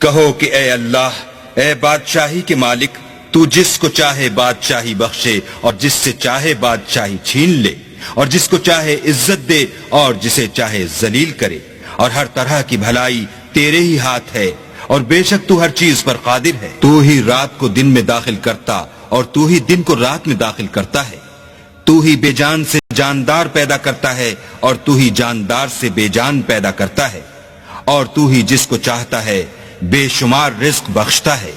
کہو کہ اے اللہ، اے بادشاہی کے مالک، تو جس کو چاہے بادشاہی بخشے اور جس سے چاہے بادشاہی چھین لے، اور جس کو چاہے عزت دے اور جسے چاہے ذلیل کرے، اور ہر طرح کی بھلائی تیرے ہی ہاتھ ہے، اور بے شک تو ہر چیز پر قادر ہے۔ تو ہی رات کو دن میں داخل کرتا اور تو ہی دن کو رات میں داخل کرتا ہے۔ تو ہی بے جان سے جاندار پیدا کرتا ہے اور تو ہی جاندار سے بے جان پیدا کرتا ہے، اور تو ہی جس کو چاہتا ہے بے شمار رزق بخشتا ہے۔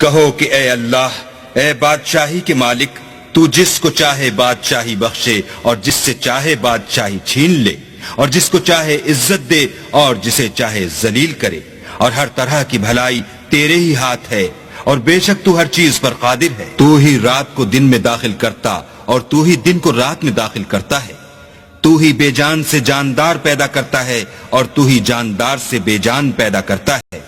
کہو کہ اے اللہ، اے بادشاہی کے مالک، تو جس کو چاہے بادشاہی بخشے اور جس سے چاہے بادشاہی چھین لے، اور جس کو چاہے عزت دے اور جسے چاہے ذلیل کرے، اور ہر طرح کی بھلائی تیرے ہی ہاتھ ہے، اور بے شک تو ہر چیز پر قادر ہے۔ تو ہی رات کو دن میں داخل کرتا اور تو ہی دن کو رات میں داخل کرتا ہے۔ تو ہی بے جان سے جاندار پیدا کرتا ہے اور تو ہی جاندار سے بے جان پیدا کرتا ہے،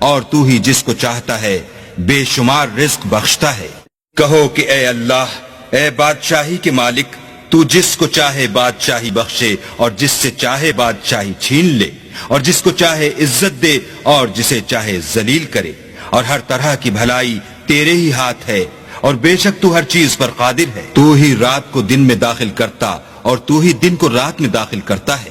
اور تو ہی جس کو چاہتا ہے بے شمار رزق بخشتا ہے۔ کہو کہ اے اللہ، اے بادشاہی کے مالک، تو جس کو چاہے بادشاہی بخشے اور جس سے چاہے بادشاہی چھین لے، اور جس کو چاہے عزت دے اور جسے چاہے ذلیل کرے، اور ہر طرح کی بھلائی تیرے ہی ہاتھ ہے، اور بے شک تو ہر چیز پر قادر ہے۔ تو ہی رات کو دن میں داخل کرتا اور تو ہی دن کو رات میں داخل کرتا ہے۔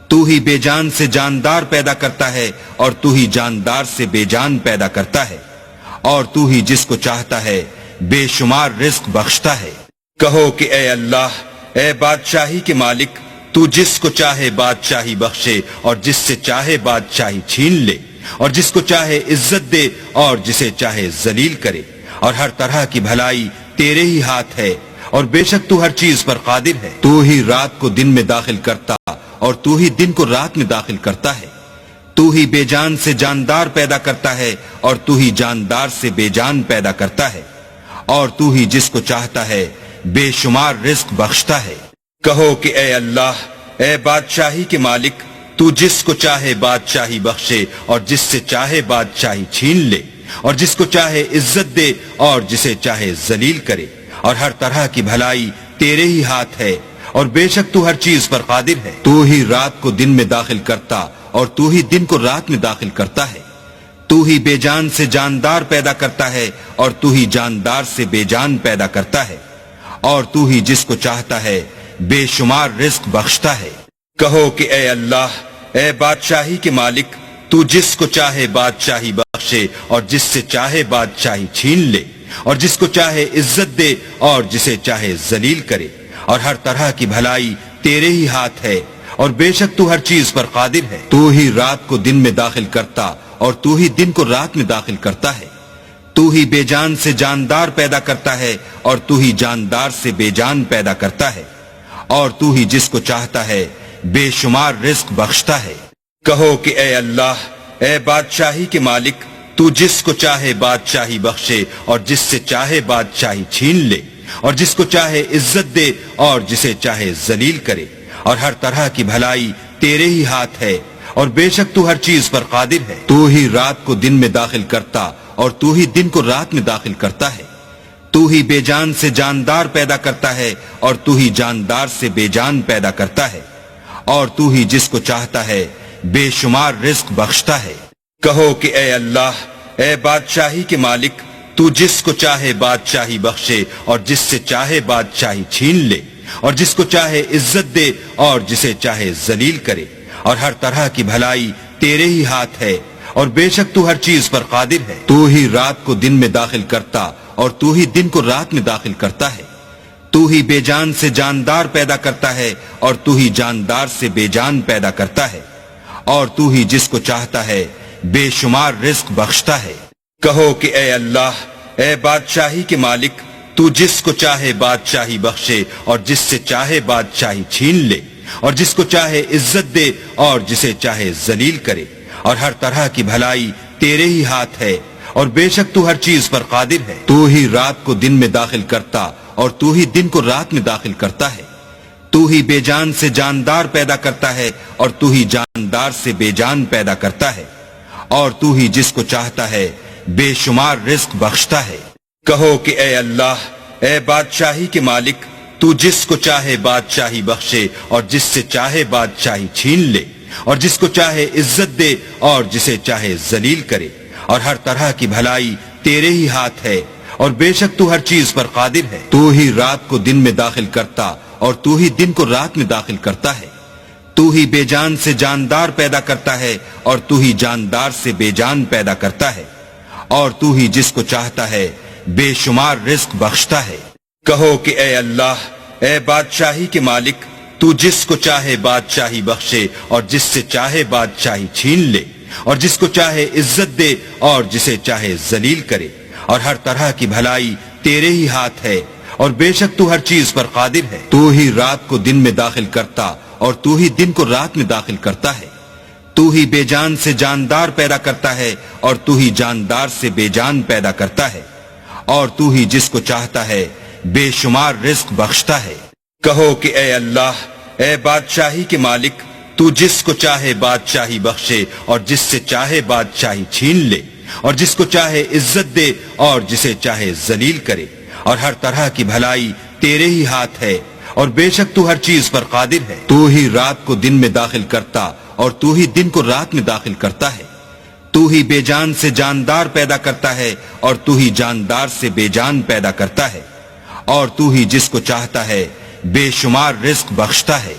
تو ہی بے جان سے جاندار پیدا کرتا ہے اور تو ہی جاندار سے بے جان پیدا کرتا ہے، اور تو ہی جس کو چاہتا ہے بے شمار رزق بخشتا ہے۔ کہو کہ اے اللہ، اے بادشاہی کے مالک، تو جس کو چاہے بادشاہی بخشے اور جس سے چاہے بادشاہی چھین لے، اور جس کو چاہے عزت دے اور جسے چاہے ذلیل کرے، اور ہر طرح کی بھلائی تیرے ہی ہاتھ ہے، اور بے شک تو ہر چیز پر قادر ہے۔ تو ہی رات کو دن میں داخل کرتا اور تو ہی دن کو رات میں داخل کرتا ہے۔ تو ہی بے جان سے جاندار پیدا کرتا ہے اور تو ہی جاندار سے بے جان پیدا کرتا ہے، اور تو ہی جس کو چاہتا ہے بے شمار رزق بخشتا ہے۔ کہو کہ اے اللہ، اے بادشاہی کے مالک، تو جس کو چاہے بادشاہی بخشے اور جس سے چاہے بادشاہی چھین لے، اور جس کو چاہے عزت دے اور جسے چاہے ذلیل کرے، اور ہر طرح کی بھلائی تیرے ہی ہاتھ ہے، اور بے شک تو ہر چیز پر قادر ہے۔ تو ہی رات کو دن میں داخل کرتا اور تو ہی دن کو رات میں داخل کرتا ہے۔ تو ہی بے جان سے جاندار پیدا کرتا ہے اور تو ہی جاندار سے بے جان پیدا کرتا ہے، اور تو ہی جس کو چاہتا ہے بے شمار رزق بخشتا ہے۔ کہو کہ اے اللہ، اے بادشاہی کے مالک، تو جس کو چاہے بادشاہی بخشے اور جس سے چاہے بادشاہی چھین لے، اور جس کو چاہے عزت دے اور جسے چاہے ذلیل کرے، اور ہر طرح کی بھلائی تیرے ہی ہاتھ ہے، اور بے شک تو ہر چیز پر قادر ہے۔ تو ہی رات کو دن میں داخل کرتا اور تو ہی دن کو رات میں داخل کرتا ہے۔ تو ہی بے جان سے جاندار پیدا کرتا ہے اور تو ہی جاندار سے بے جان پیدا کرتا ہے، اور تو ہی جس کو چاہتا ہے بے شمار رزق بخشتا ہے۔ کہو کہ اے اللہ، اے بادشاہی کے مالک، تو جس کو چاہے بادشاہی بخشے اور جس سے چاہے بادشاہی چھین لے، اور جس کو چاہے عزت دے اور جسے چاہے ذلیل کرے، اور ہر طرح کی بھلائی تیرے ہی ہاتھ ہے، اور بے شک تو ہر چیز پر قادر ہے۔ تو ہی رات کو دن میں داخل کرتا اور تو ہی دن کو رات میں داخل کرتا ہے۔ تو ہی بے جان سے جاندار پیدا کرتا ہے اور تو ہی جاندار سے بے جان پیدا کرتا ہے، اور تو ہی جس کو چاہتا ہے بے شمار رزق بخشتا ہے۔ کہو کہ اے اللہ، اے بادشاہی کے مالک، تو جس کو چاہے بادشاہی بخشے اور جس سے چاہے بادشاہی چھین لے، اور جس کو چاہے عزت دے اور جسے چاہے ذلیل کرے، اور ہر طرح کی بھلائی تیرے ہی ہاتھ ہے، اور بے شک تو ہر چیز پر قادر ہے۔ تو ہی رات کو دن میں داخل کرتا اور تو ہی دن کو رات میں داخل کرتا ہے۔ تو ہی بے جان سے جاندار پیدا کرتا ہے اور تو ہی جاندار سے بے جان پیدا کرتا ہے، اور تو ہی جس کو چاہتا ہے بے شمار رزق بخشتا ہے۔ کہو کہ اے اللہ، اے بادشاہی کے مالک، تو جس کو چاہے بادشاہی بخشے اور جس سے چاہے بادشاہی چھین لے، اور جس کو چاہے عزت دے اور جسے چاہے ذلیل کرے، اور ہر طرح کی بھلائی تیرے ہی ہاتھ ہے، اور بے شک تو ہر چیز پر قادر ہے۔ تو ہی رات کو دن میں داخل کرتا اور تو ہی دن کو رات میں داخل کرتا ہے۔ تو ہی بے جان سے جاندار پیدا کرتا ہے اور تو ہی جاندار سے بے جان پیدا کرتا ہے، اور تو ہی جس کو چاہتا ہے بے شمار رزق بخشتا ہے۔ کہو کہ اے اللہ، اے بادشاہی کے مالک، تو جس کو چاہے بادشاہی بخشے اور جس سے چاہے بادشاہی چھین لے، اور جس کو چاہے عزت دے اور جسے چاہے ذلیل کرے، اور ہر طرح کی بھلائی تیرے ہی ہاتھ ہے، اور بے شک تو ہر چیز پر قادر ہے۔ تو ہی رات کو دن میں داخل کرتا اور تو ہی دن کو رات میں داخل کرتا ہے۔ تو ہی بے جان سے جاندار پیدا کرتا ہے اور تو ہی جاندار سے بے جان پیدا کرتا ہے، اور تو ہی جس کو چاہتا ہے بے شمار رزق بخشتا ہے۔ کہو کہ اے اللہ، اے بادشاہی کے مالک، تو جس کو چاہے بادشاہی بخشے اور جس سے چاہے بادشاہی چھین لے، اور جس کو چاہے عزت دے اور جسے چاہے ذلیل کرے، اور ہر طرح کی بھلائی تیرے ہی ہاتھ ہے، اور بے شک تو ہر چیز پر قادر ہے۔ تو ہی رات کو دن میں داخل کرتا اور تو ہی دن کو رات میں داخل کرتا ہے۔ تو ہی بے جان سے جاندار پیدا کرتا ہے اور تو ہی جاندار سے بے جان پیدا کرتا ہے، اور تو ہی جس کو چاہتا ہے بے شمار رزق بخشتا ہے۔ کہو کہ اے اللہ، اے بادشاہی کے مالک، تو جس کو چاہے بادشاہی بخشے اور جس سے چاہے بادشاہی چھین لے، اور جس کو چاہے عزت دے اور جسے چاہے ذلیل کرے، اور ہر طرح کی بھلائی تیرے ہی ہاتھ ہے، اور بے شک تو ہر چیز پر قادر ہے۔ تو ہی رات کو دن میں داخل کرتا اور تو ہی دن کو رات میں داخل کرتا ہے۔ تو ہی بے جان سے جاندار پیدا کرتا ہے اور تو ہی جاندار سے بے جان پیدا کرتا ہے، اور تو ہی جس کو چاہتا ہے بے شمار رزق بخشتا ہے۔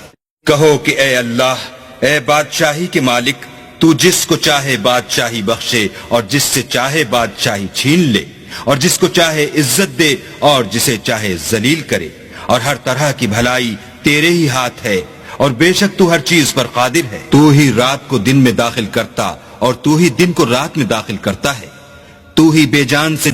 کہو کہ اے اللہ، اے بادشاہی کے مالک، تو جس کو چاہے بادشاہی بخشے اور جس سے چاہے بادشاہی چھین لے، اور جس کو چاہے عزت دے اور جسے چاہے ذلیل کرے، اور ہر طرح کی بھلائی تیرے ہی ہاتھ ہے، اور بے شک تو ہر چیز پر قادر ہے۔ تو ہی رات کو دن میں داخل کرتا اور تو ہی دن کو رات میں داخل کرتا ہے۔ تو ہی بے جان سے